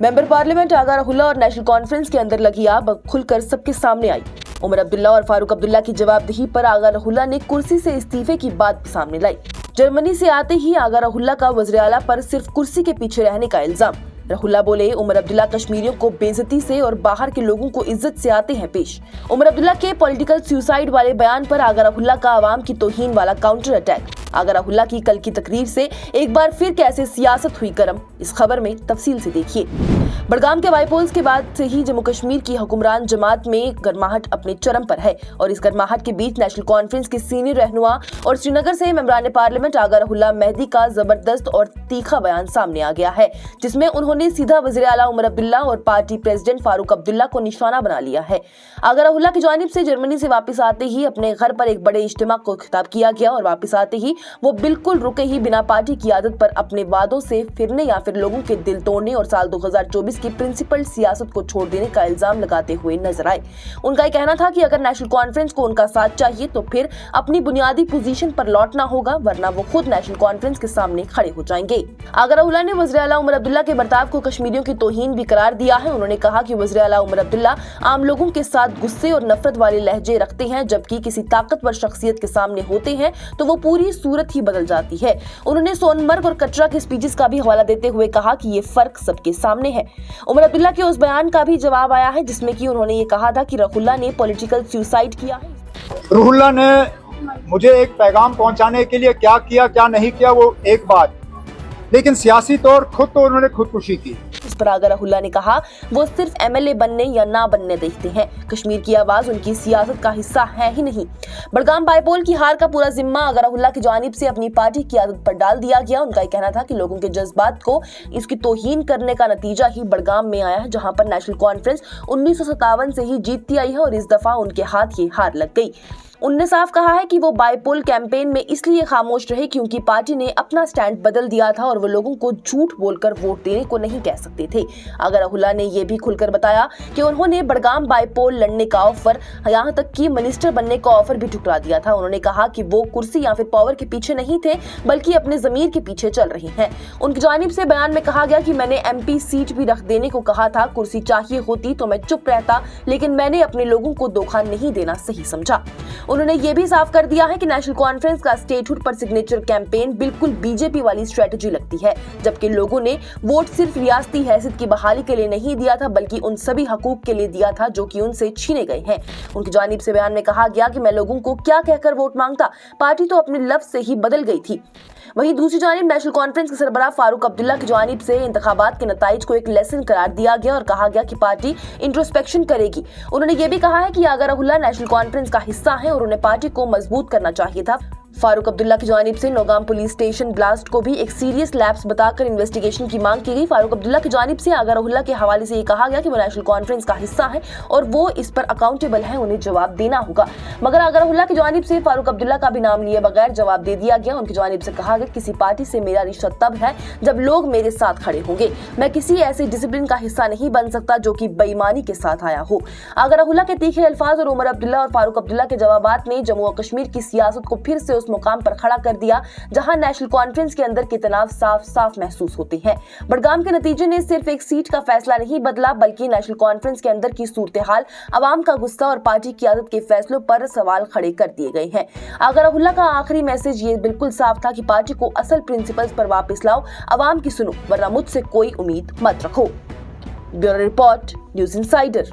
Member parliament आगा रहुल्ला और national conference के अंदर लगी आग खुलकर सबके सामने आई। उमर अब्दुल्ला और फारूक अब्दुल्ला की जवाबदेही पर आगा रहुल्ला ने कुर्सी से इस्तीफे की बात सामने लाई। जर्मनी से आते ही आगा रहुल्ला का वज़ीर आला पर सिर्फ कुर्सी के पीछे रहने का इल्जाम। रहुल्ला बोले, उमर अब्दुल्ला कश्मीरियों को बेइज्जती से और बाहर के लोगों को इज्जत से आते हैं पेश। उमर अब्दुल्ला के पॉलिटिकल सुसाइड वाले बयान पर आगा रहुल्ला का आवाम की तौहीन वाला काउंटर अटैक। आगा रहुल्ला की कल की तकरीर से एक बार फिर कैसे सियासत हुई गर्म, इस खबर में तफसील से देखिए। बड़गाम के बाईपोल्स के बाद से ही जम्मू कश्मीर की हुक्मरान जमात में गर्माहट अपने चरम पर है और इस गर्माहट के बीच नेशनल कॉन्फ्रेंस के सीनियर रहनुमा और श्रीनगर से मेंबरान पार्लियामेंट आगा रहुल्ला मेहदी का जबरदस्त और तीखा बयान सामने आ गया है, जिसमें उन्होंने सीधा वज़ीर आला उमर अब्दुल्ला और पार्टी प्रेसिडेंट फारूक अब्दुल्ला को निशाना बना लिया है। आगा रहुल्ला की जानिब से जर्मनी से वापस आते ही अपने घर पर एक बड़े इज्तिमा को खिताब किया गया और वापस आते ही वो बिल्कुल रुके ही बिना पार्टी की आदत पर अपने वादों से फिरने या फिर लोगों के दिल तोड़ने और साल 2024 की प्रिंसिपल सियासत को छोड़ देने का इल्जाम लगाते हुए नजर आए। उनका ये कहना था कि अगर नेशनल कॉन्फ्रेंस को उनका साथ चाहिए तो फिर अपनी बुनियादी पोजीशन पर लौटना होगा, वरना वो खुद नेशनल कॉन्फ्रेंस के सामने खड़े हो जाएंगे। आगा रहुल्ला ने वज़ीर आला उमर अब्दुल्ला के बर्ताव को कश्मीरियों की तौहीन भी करार दिया है। उन्होंने कहा कि वज़ीर आला उमर अब्दुल्ला आम लोगों के साथ गुस्से और नफरत वाले लहजे रखते हैं, जबकि किसी ताकतवर शख्सियत के सामने होते हैं तो वो पूरी सूरत ही बदल जाती है। उन्होंने सोनमर्ग और कटरा के स्पीचेस का भी हवाला देते हुए कहा कि ये फर्क सबके सामने है। उमर अब्दुल्ला के उस बयान का भी जवाब आया है जिसमें कि उन्होंने ये कहा था कि रहुल्ला ने पॉलिटिकल सुसाइड किया है। रहुल्ला ने मुझे एक पैगाम पहुंचाने के लिए क्या किया क्या नहीं किया वो एक बात, लेकिन सियासी तौर खुद तो उन्होंने खुदकुशी की। इस पर आगा रहुल्ला ने कहा वो सिर्फ एमएलए बनने या ना बनने देखते हैं, कश्मीर की आवाज उनकी सियासत का हिस्सा है ही नहीं। बड़गाम बाईपोल की हार का पूरा जिम्मा आगा रहुल्ला की जानिब से अपनी पार्टी की आदत पर डाल दिया गया। उनका ये कहना था कि लोगों के जज्बात को इसकी तौहीन करने का नतीजा ही बड़गाम में आया है, जहां पर नेशनल कॉन्फ्रेंस 1957 से ही जीतती आई है और इस दफा उनके हाथ ये हार लग गई। उन्होंने साफ कहा है कि वो बाईपोल कैंपेन में इसलिए खामोश रहे क्योंकि पार्टी ने अपना स्टैंड बदल दिया था और वो लोगों को झूठ बोलकर वोट देने को नहीं कह सकते थे। आगा रहुल्ला ने ये भी खुलकर बताया कि उन्होंने बड़गाम बाईपोल लड़ने का ऑफर, यहाँ तक कि मिनिस्टर बनने का ऑफर भी ठुकरा दिया था। उन्होंने कहा कि वो कुर्सी या फिर पावर के पीछे नहीं थे बल्कि अपने जमीर के पीछे चल रही हैं। उनकी जानिब से बयान में कहा गया कि मैंने एमपी सीट भी रख देने को कहा था, कुर्सी चाहिए होती तो मैं चुप रहता, लेकिन मैंने अपने लोगों को धोखा नहीं देना सही समझा। उन्होंने ये भी साफ कर दिया है कि नेशनल कॉन्फ्रेंस का स्टेटहुड पर सिग्नेचर कैंपेन बिल्कुल बीजेपी वाली स्ट्रेटजी लगती है, जबकि लोगों ने वोट सिर्फ रियासती हैसियत की बहाली के लिए नहीं दिया था बल्कि उन सभी हकूक के लिए दिया था जो कि उनसे छीने गए हैं। उनकी जानिब से बयान में कहा गया कि मैं लोगों को क्या कहकर वोट मांगता, पार्टी तो अपने लफ्ज से ही बदल गई थी। वहीं दूसरी जानिब नेशनल कॉन्फ्रेंस के सरबराह फारूक अब्दुल्ला की जानिब से इंतखाबात के नताइज को एक लेसन करार दिया गया और कहा गया कि पार्टी इंट्रोस्पेक्शन करेगी। उन्होंने ये भी कहा है कि आगा रहुल्ला नेशनल कॉन्फ्रेंस का हिस्सा है और उन्हें पार्टी को मजबूत करना चाहिए था। फारूक अब्दुल्ला की जानिब से नौगाम पुलिस स्टेशन ब्लास्ट को भी एक सीरियस लैप्स बताकर इन्वेस्टिगेशन की मांग की गई। फारूक अब्दुल्ला की जानिब से आगा रहुल्ला के हवाले से ये कहा गया कि वो नेशनल कॉन्फ्रेंस का हिस्सा है और वो इस पर अकाउंटेबल है, उन्हें जवाब देना होगा। मगर आगा रहुल्ला की जानिब से फारूक अब्दुल्ला का भी नाम लिए बगैर जवाब दे दिया गया। उनकी जानिब से कहा गया किसी पार्टी से मेरा रिश्ता तब है जब लोग मेरे साथ खड़े होंगे, मैं किसी ऐसे डिसिप्लिन का हिस्सा नहीं बन सकता जो कि बेईमानी के साथ आया हो। आगा रहुल्ला के तीखे अल्फाज और उमर अब्दुल्ला और फारूक अब्दुल्ला के जवाबात ने जम्मू और कश्मीर की सियासत को फिर से उस मुकाम पर खड़ा कर दिया जहां नेशनल कॉन्फ्रेंस के अंदर के तनाव साफ साफ महसूस होते हैं। बड़गाम के नतीजे ने सिर्फ एक सीट का फैसला नहीं बदला बल्कि नेशनल कॉन्फ्रेंस के अंदर की सूरत हाल, अवाम का गुस्सा और पार्टी की आदत के फैसलों पर सवाल खड़े कर दिए गए हैं। आगा रहुल्ला का आखिरी मैसेज ये बिल्कुल साफ था कि पार्टी को असल प्रिंसिपल्स पर वापस लाओ, अवाम की सुनो, वरना मुझसे कोई उम्मीद मत रखो। Bureau report, news insider.